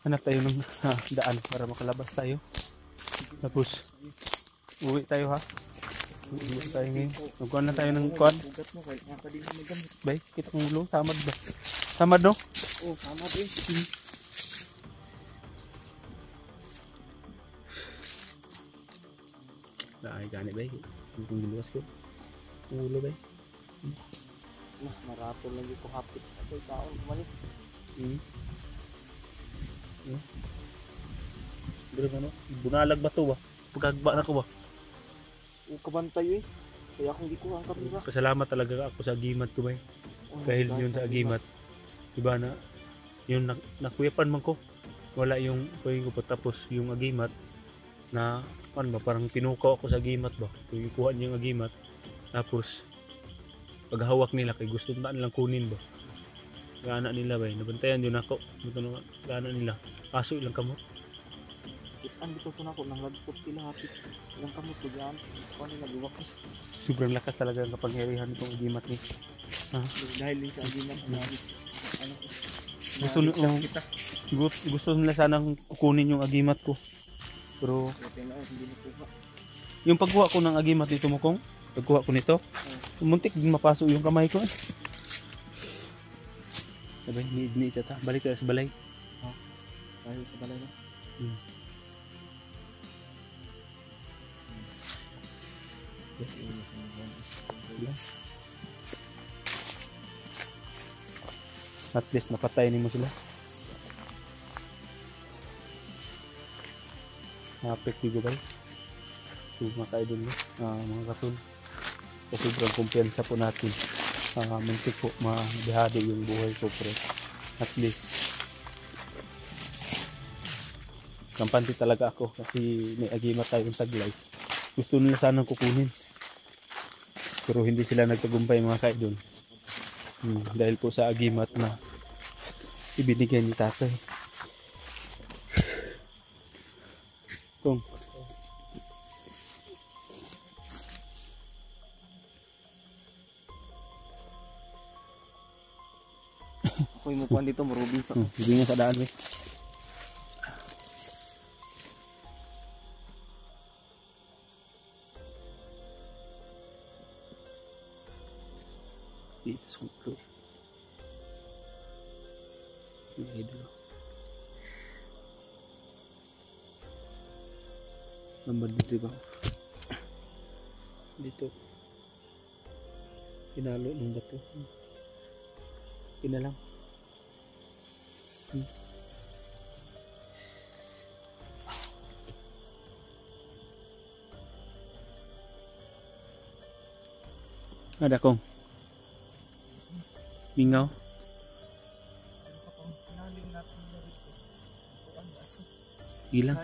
hanap tayo ng daan para makalabas tayo. Tapos uwi tayo ha. Uwi tayo ngayon. Magkuhan na tayo ng kuhan. Bay, kita kong ulo. Tamad ba? Tamad no? Oo, tamad eh. Ay, gani bay. Kung giluwas ko. Ulo bay. Marato lang ko hapit. Ito taon kumalik. Pero ano, bunalag ba to ba? Pagkagba na ko ba? O kabantay eh. Kaya kung di ko ang kamera. Pasalamat talaga ako sa agimat ko bay. Dahil yun sa agimat. Diba na, yun nakuyapan man ko. Wala yung pwede ko pa tapos yung agimat na ano ba, parang pinukaw ako sa agimat ba. Yung ikuha niya yung agimat. Tapos paghawak nila kay gusto na nilang kunin ba. Gana nila ba, nabantayan yun ako. Gana nila. Paso ilang kamot. Ang dito na ako nang lagpot sila hapit. Ilang kamot ko dyan. Kung ano nagwakas. Sobrang lakas talaga ang kapangyarihan nitong agimat ni. Dahil din sa agimat Gusto nila sanang kunin yung agimat ko. Pero yung pagkuha ko ng agimat dito mo kong, pagkuha ko nito, muntik din mapasok yung kamay ko. Sabay, ni tata, balik tayo sa balay. Tayo sa balay na. At least napatay ni mo sila. Na-affect juga ba? So mga ka-idol mga katol. Sa sobrang kumpiyansa po natin. Muntik po mabihado yung buhay ko pero at least kampante talaga ako kasi may agimat tayong taglay. Gusto nila sanang kukunin. Pero hindi sila nagtagumpay mga ka-idol. Dahil po sa agimat na ibinigay ni tatay. Kung ako yung mukuhan dito, marubi pa. Hindi nga sa daan eh. Dito sa kumplo. Ini dulu. Nomor dito ba? Dito. Pinalo ng bato. Pinalang. Ada kong. Mingaw. Ilang.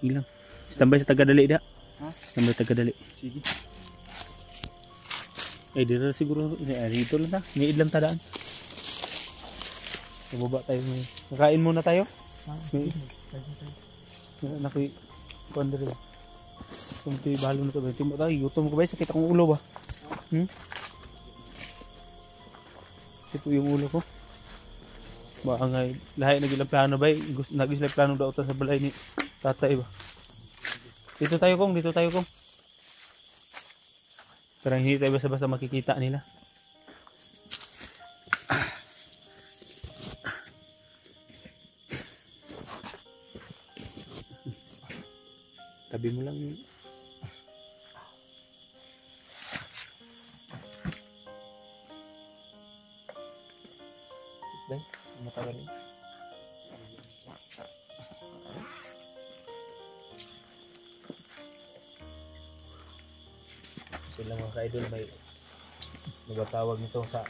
Ilang. Standby sa Tagadali da. Ha? Standby sa Tagadali. Sige. Dito siguro. Dito lang na. Ngayon lang tadaan. Baba tayo. Kakain muna tayo. Nakuy. Kuan dito. Kung ito balo na ito. Timo tayo. Gutom ko ba? Sakit akong ulo ba? Ito yung ulo ko. Baka nga lahat nagilang plano ba? Nagilang plano daw sa balay ni tatay ba? Dito tayo kong. Dito tayo kong. Parang hindi tayo basta-basta makikita nila. Tabi mo lang yun. Day, matagal yun. Sila mga ka-idol may nagatawag nito sa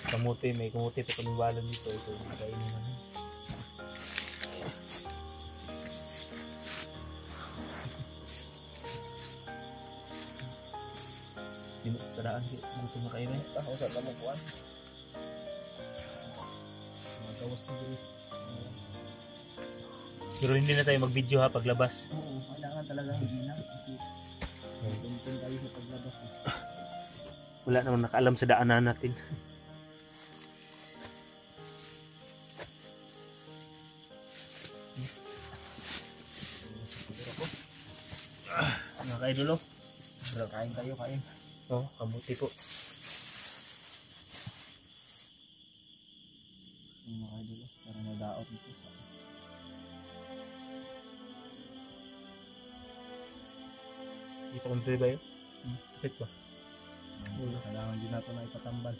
kamuti, may kamuti ito kaming balon dito. Ito yung kainin namin. Dito sa daan dito makainin. Ako sa tamukuan. Magawas na dito. Pero hindi na tayo mag-video ha paglabas. Oo, kailangan talaga hindi na. Tuntung tayo sa paglabas. Wala namang nakaalam sa daanan natin. ka-idol, oh. Kain kayo, kain. Oh, kamuti po. Yung mga idol, parang nadaot nito sa... Dito kung ba yun? Bakit ba? Kailangan din natin na ipatambal.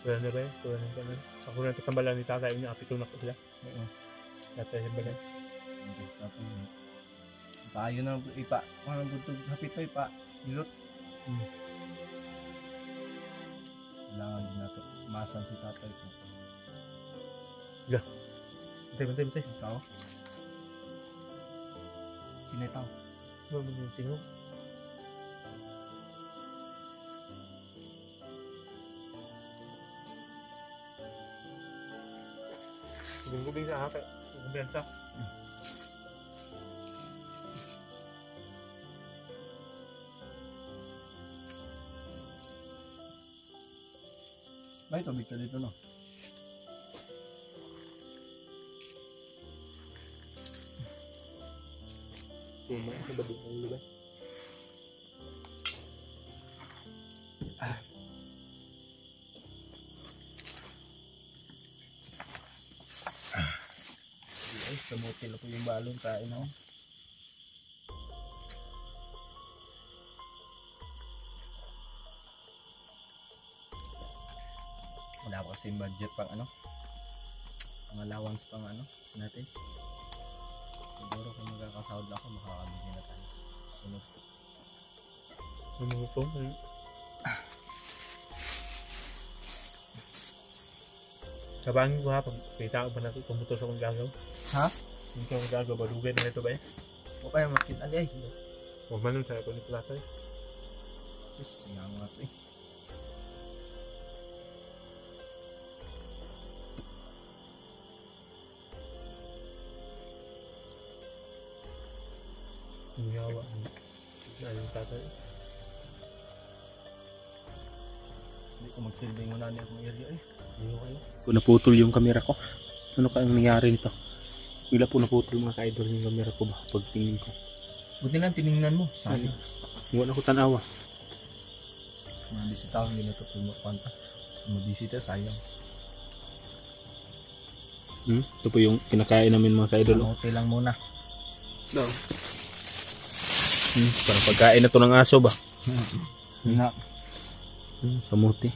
Wala na ba yun? Wala na ba yun? Ako na tatambalan ni tatay niya, apito na ko sila. Oo. Tatay siya ba na? Tapos, tayo na ipa, parang butog hapit pa ipa, nilot. Kailangan din natin masan si tatay ko. Bantay. Ikaw? Sino ikaw? Tingnan mo. Gubing sa hapit. Kumbiyansa. May tubig ka dito, no? Tuma, sa badong ng lugar. Ay, samutin na po yung balong kain ako. Wala pa kasi budget pang ano, pang allowance pang ano natin. Siguro kung magkakasahod ako, makakabigyan na tayo. Sunod. Ano po? Kabangin ko ha, pag kita ko ba natin pumuto sa kong gagaw? Ha? Hindi ko kong gagaw, balugay na ito ba eh? O kaya makita ay. Huwag man nun sa ako ni Plato eh. Yes, nga to eh. Umiyawa. Ano yung tatay? Hindi ko magsilbing muna niya kung area eh. Ano kayo? Kung naputol yung camera ko. Ano kayang nangyari nito? Bigla po naputol mga ka-idol yung camera ko ba pagtingin ko. Buti lang tinignan mo. Sana. Wala ko tanawa. Mga bisita hindi na ito pumakwanta. Mga bisita sayang. Ito po yung kinakain namin mga ka-idol. Kamote lang muna. No. Parang pagkain na to ng aso ba? Nga. Kamuti.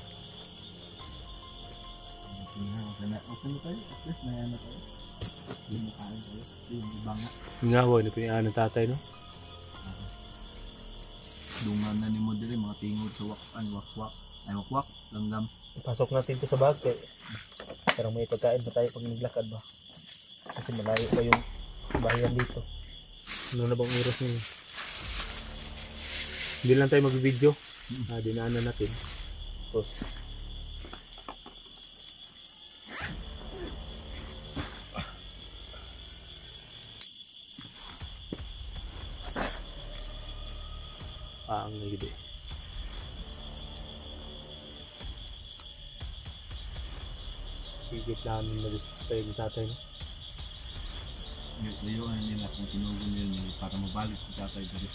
Okay na tayo. At least may ano tayo. Hindi mo kain tayo. Hindi banga. Ngawa na po yung ano tatay no? Dungan na ni mo dili mga tingod sa wakan, wakwak. Ay wakwak, langgam. Pasok natin ito sa bagay. Parang may pagkain ba tayo pag naglakad ba? Kasi malayo pa yung bayan dito. Ano na bang oras niyo? Hindi lang tayo mag-video. Dinaanan natin. Tapos, ang nagide. Higit namin mag-stay ng tatay. No? Layuan nila kung sinugon nila para mabalik sa tatay dali.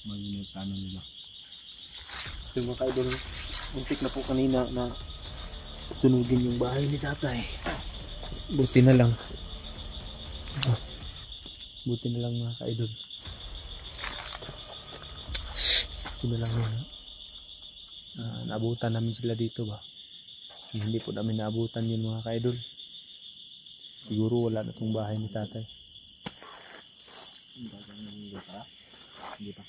Malinit tanong nila. Yung mga ka-idol, muntik na po kanina na sunugin yung bahay ni tatay. Buti na lang. Buti na lang mga ka-idol. Buti na lang yun. Naabutan namin sila dito ba. Hindi po namin naabutan yun mga ka-idol. Siguro wala na itong bahay ni tatay. Hindi pa.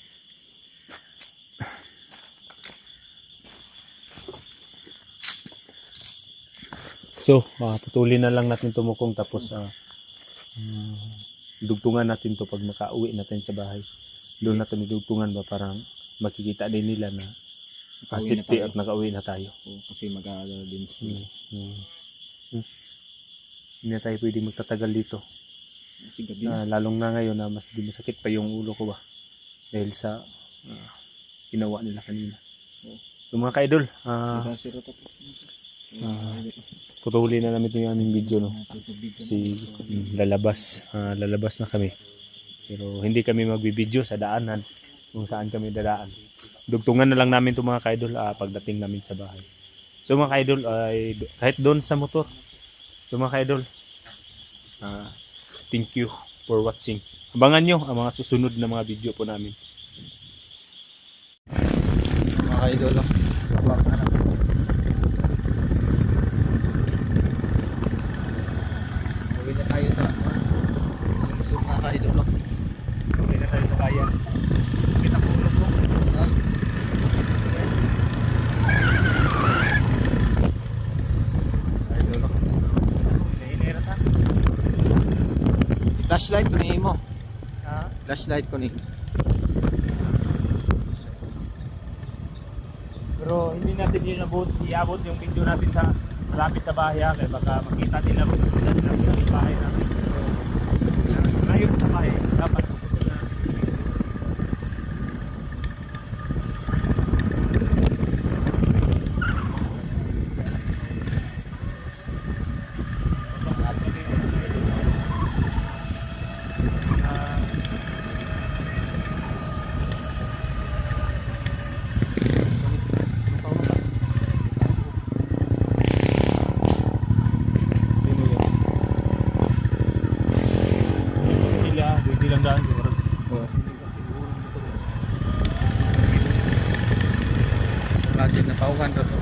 So, patuloy na lang natin tumukong tapos dugtungan natin to pag makauwi natin sa bahay. Doon natin dugtungan ba para makikita din nila na safety at nakauwi na tayo. Oo, kasi mag-aalala din sila. Hindi na tayo pwede magtatagal dito. Kasi gabi na. Lalong na ngayon na mas di masakit pa yung ulo ko ba. Dahil sa ginawa nila kanina. So mga ka-idol, Putuli na namin yung aming video, no? Kasi lalabas na kami. Pero hindi kami magbibideo sa daanan kung saan kami dadaan. Dugtungan na lang namin itong mga kaidol pagdating namin sa bahay. So mga kaidol, ay kahit doon sa motor. So mga kaidol, thank you for watching. Abangan nyo ang mga susunod na mga video po namin. Mga ka-idol, uwi na tayo sa so, mga ka-idol, Okay na tayo sa bayan. Kita po ulo po. ka-idol. Hinihira ta. Flashlight ko ni mo. Ha? Flashlight ko ni. Pero hindi natin iabot yung video natin sa malapit sa bahay kaya baka makita nila kung saan nila sa bahay natin. Ngayon sa bahay, dapat pupunta na natin yung video. Sino yun? Hindi lang daan siguro. Oh. Kasi napauhan ka to.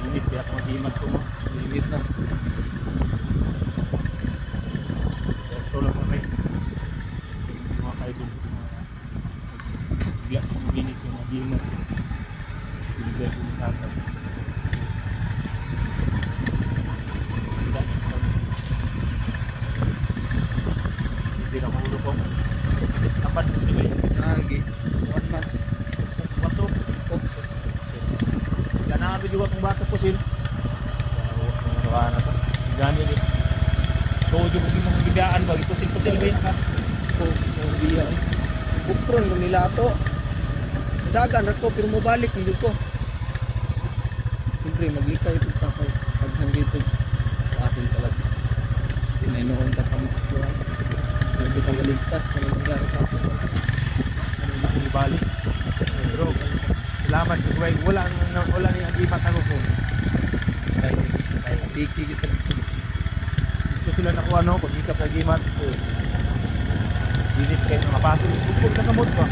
Limit kaya kung mag-imat ko mo. Limit na. Ito lang mga kayo. Mga kaidol. Bigla kong minit yung mag-imat. Binigay ko ng tatay. Hindi na ulo ko. Dapat nilay. Lagi. 1 month. Bato. Yan na kami juga kung bato po sin. Mga na to. Gani din. So yung mga gidaan ba ito pusil ba yan ka? Oh, biya. Bukron ko nila to. Dagan ako pero mobalik hindi ko. Siyempre maglikay ito pa kay paghan dito. Atin talaga. Tinainuon ka pa mo. Hindi ka maligtas sa nangyari sa atin. Ano na ibalik. Pero salamat Kuway. Wala ni agimat ako po. Kaya biki kita. Gusto sila nakuha no pag ikap sa agimat. Dinit kayo mapasok. Bukod na kamot ko.